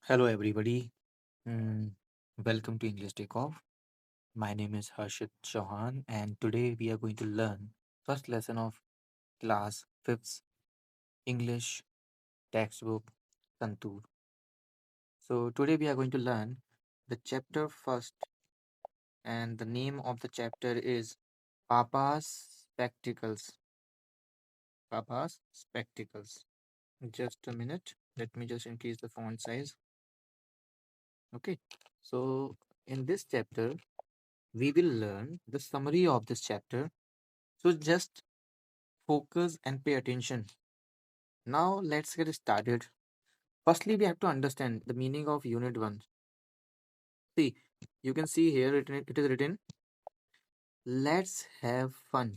Hello, everybody. Mm, Welcome to English Takeoff. My name is Harshit Chauhan, and today we are going to learn first lesson of class 5th English textbook Santur. So today we are going to learn the chapter first, and the name of the chapter is Papa's Spectacles. Papa's Spectacles. Just a minute. Let me just increase the font size. Okay. So in this chapter, we will learn the summary of this chapter. So just focus and pay attention. Now let's get started. Firstly, we have to understand the meaning of Unit 1. See, you can see here it is written, let's have fun.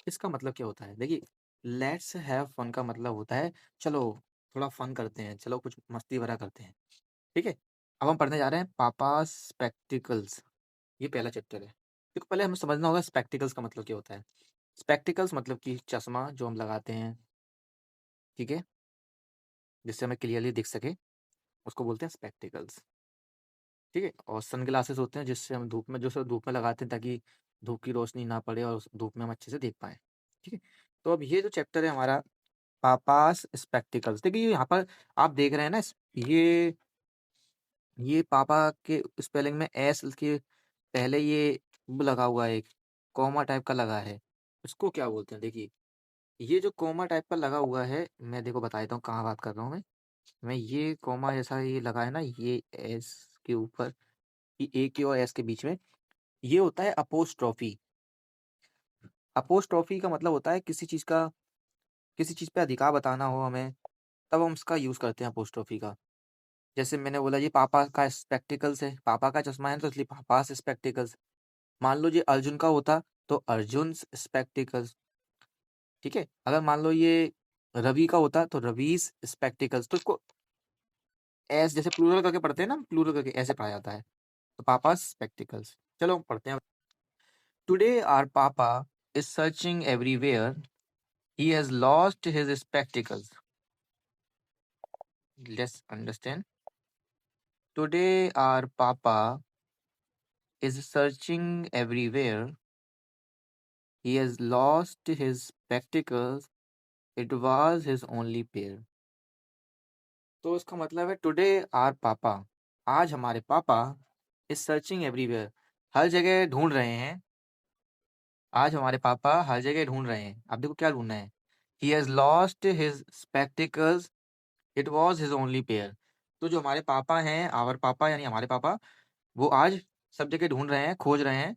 इसका मतलब क्या होता है? देखिए, let's have fun का मतलब होता है चलो थोड़ा फन करते हैं, चलो कुछ मस्ती भरा करते हैं। ठीक है? अब हम पढ़ने जा रहे हैं पापा स्पेक्टिकल्स। ये पहला चैप्टर है। देखो पहले हमें समझना होगा स्पेक्टिकल्स का मतलब क्या होता है। स्पेक्टिकल्स मतलब कि चश्मा जो हम लगाते हैं, ठीक है? जिससे हमें क्लियरली दिख सके, उसको बोलते हैं स्पेक्टिकल्स। ठीक है? और सनग्लासेस होते हैं जिससे हम धूप में जो सिर्फ धूप में लगाते हैं ताकि धूप की रोशनी ना पड़े और उस धूप में हम अच्छे से देख पाएँ। ठीक है? तो अब ये जो चैप्टर है हमारा पापास स्पेक्टिकल्स, देखिए यहाँ पर आप देख रहे हैं ना ये पापा के स्पेलिंग में एस के पहले ये लगा हुआ है, एक कॉमा टाइप का लगा है। उसको क्या बोलते हैं? देखिए, ये जो कॉमा टाइप का लगा हुआ है, मैं देखो बता देता हूँ कहाँ बात कर रहा हूँ मैं ये कॉमा जैसा ये लगा है ना, ये एस के ऊपर, ये ए के और एस के बीच में, ये होता है अपोस्ट्रोफी। अपोस्ट्रोफी का मतलब होता है किसी चीज़ पे अधिकार बताना हो हमें, तब हम उसका यूज़ करते हैं अपोस्ट्रोफी का। जैसे मैंने बोला ये पापा का स्पेक्टिकल्स है, पापा का चश्मा है तो इसलिए पापास स्पेक्टिकल्स। मान लो ये अर्जुन का होता तो अर्जुन्स स्पेक्टिकल्स। ठीक है? अगर मान लो ये रवि का होता तो रवीज़ स्पेक्टिकल्स। तो इसको एस जैसे प्लूरल करके पढ़ते हैं ना, प्लूरल करके ऐसे पढ़ा जाता है। तो पापास स्पेक्टिकल्स। चलो पढ़ते हैं। टुडे आवर पापा is searching everywhere. He has lost his spectacles. Let's understand. Today our papa is searching everywhere. He has lost his spectacles. It was his only pair. तो इसका मतलब है टुडे आवर पापा, आज हमारे पापा इज सर्चिंग एवरीवेयर, हर जगह ढूंढ रहे हैं। आज हमारे पापा हर जगह ढूंढ रहे हैं। अब देखो क्या ढूंढना है। He has lost his spectacles, it was his only pair. तो जो हमारे पापा हैं, आवर पापा यानी हमारे पापा, वो आज सब जगह ढूंढ रहे हैं, खोज रहे हैं।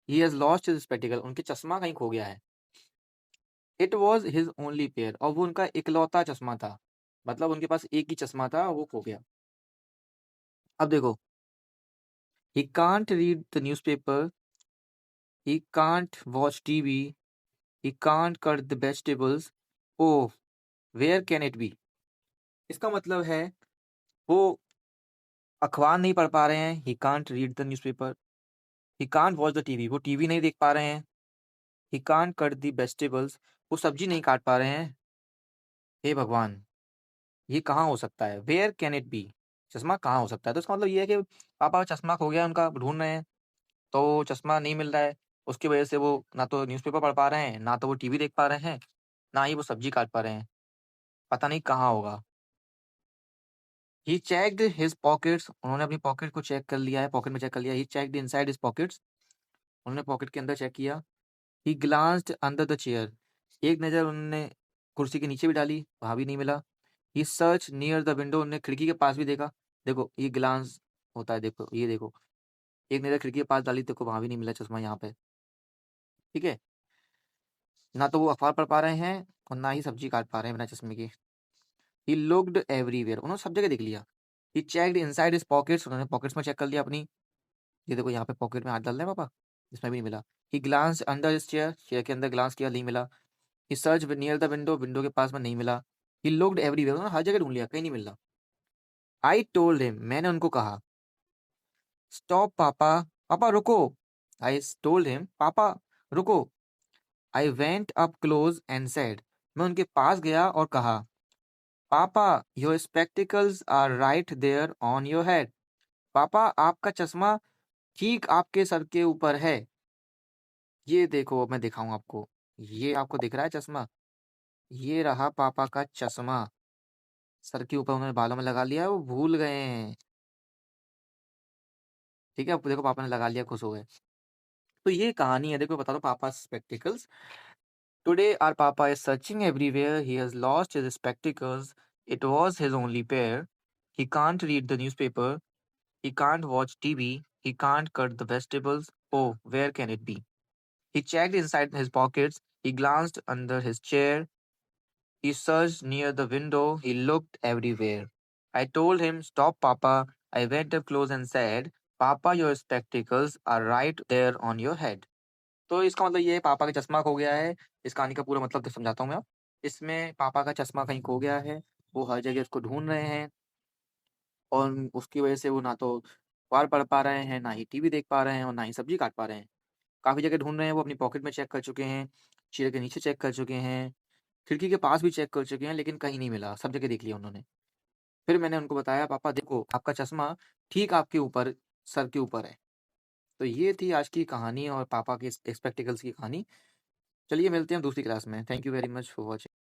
He has lost his spectacled, उनके चश्मा कहीं खो गया है। It was his only pair, और वो उनका इकलौता चश्मा था, मतलब उनके पास एक ही चश्मा था, वो खो गया। अब देखो, he can't read the newspaper, he can't watch TV, he can't cut the vegetables. Oh, where can it be? इसका मतलब है वो अखबार नहीं पढ़ पा रहे हैं, ही can't read the newspaper. He can't watch the TV, वो टीवी नहीं देख पा रहे हैं। ही कांट कट द वेजिटेबल्स, वो सब्जी नहीं काट पा रहे हैं। हे भगवान, ये कहाँ हो सकता है? Where can it be? चश्मा कहाँ हो सकता है? तो इसका मतलब ये है कि पापा का चश्मा खो गया, उनका ढूंढ रहे हैं, तो चश्मा नहीं मिल रहा है। उसकी वजह से वो ना तो न्यूज़पेपर पढ़ पा रहे हैं, ना तो वो टीवी देख पा रहे हैं, ना ही वो सब्जी काट पा रहे हैं। पता नहीं कहाँ होगा। ही चेक्ड हिज पॉकेट्स, उन्होंने अपनी पॉकेट को चेक कर लिया है, पॉकेट में चेक कर लिया। ही चेक्ड इनसाइड हिज पॉकेट्स, उन्होंने पॉकेट के अंदर चेक किया। ही ग्लांस्ड अंडर द चेयर, एक नज़र उन्होंने कुर्सी के नीचे भी डाली, वहाँ भी नहीं मिला। He search near the window, उन्होंने खिड़की के पास भी देखा। देखो ये ग्लांस होता है, देखो ये देखो, एक नज़र खिड़की के पास डाली, देखो वहाँ भी नहीं मिला चश्मा यहाँ पे। ठीक है? ना तो वो अखबार पढ़ पा रहे हैं और ना ही सब्जी काट पा रहे हैं बिना चश्मे के। ही लुक्ड एवरीवेयर, उन्होंने सब जगह देख लिया। ही चेक्ड इनसाइड हिज पॉकेट्स, उन्होंने पॉकेट्स में चेक कर लिया अपनी। ये देखो यहाँ पे पॉकेट में हाथ डाल रहे हैं पापा, इसमें भी नहीं मिला। He glance under his chair, chair के अंदर ग्लांस किया, नहीं मिला। He search near the window, window के पास में नहीं मिला। ही लुक्ड एवरीवेयर, उन्होंने हर जगह ढूंढ लिया, कहीं नहीं मिला। आई टोल्ड हिम, मैंने उनको कहा। स्टॉप पापा, पापा रुको। आई टोल्ड हिम, पापा रुको। I went up close and said, मैं उनके पास गया और कहा। पापा, your spectacles are right there on your head. पापा, आपका चश्मा ठीक आपके सर के ऊपर है। ये देखो, मैं दिखाऊं आपको। ये आपको दिख रहा है चश्मा? ये रहा पापा का चश्मा। सर के ऊपर उन्होंने बालों में लगा लिया है, वो भूल गए हैं। ठीक है, अब देखो पापा ने लगा लिया, खुश हो गए। तो ये कहानी है, देखो बता दो, पापा spectacles. Today our papa is searching everywhere. He has lost his spectacles. It was his only pair. He can't read the newspaper. He can't watch TV. He can't cut the vegetables. Oh, where can it be? He checked inside his pockets. He glanced under his chair. He searched near the window. He looked everywhere. I told him, Stop, Papa. I went up close and said, Papa, your spectacles are right there on your head. तो इसका मतलब ये है, पापा का चश्मा खो गया है। इस कहानी का पूरा मतलब तो समझाता हूँ मैं अब। इसमें पापा का चश्मा कहीं खो गया है, वो हर जगह उसको ढूँढ रहे हैं और उसकी वजह से वो ना तो अखबार पढ़ पा रहे हैं, ना ही टीवी देख पा रहे हैं और ना ही सब्ज़ी काट पा रहे हैं। काफ़ी जगह ढूँढ रहे हैं, वो अपनी पॉकेट में चेक कर चुके हैं, चेयर के नीचे चेक कर चुके हैं, खिड़की के पास भी चेक कर चुके हैं, लेकिन कहीं नहीं मिला, सब जगह देख लिया उन्होंने। फिर मैंने उनको बताया, पापा देखो, आपका चश्मा ठीक आपके ऊपर, सर के ऊपर है। तो ये थी आज की कहानी और पापा के स्पेक्टिकल्स की कहानी। चलिए मिलते हैं दूसरी क्लास में। Thank you very much for watching.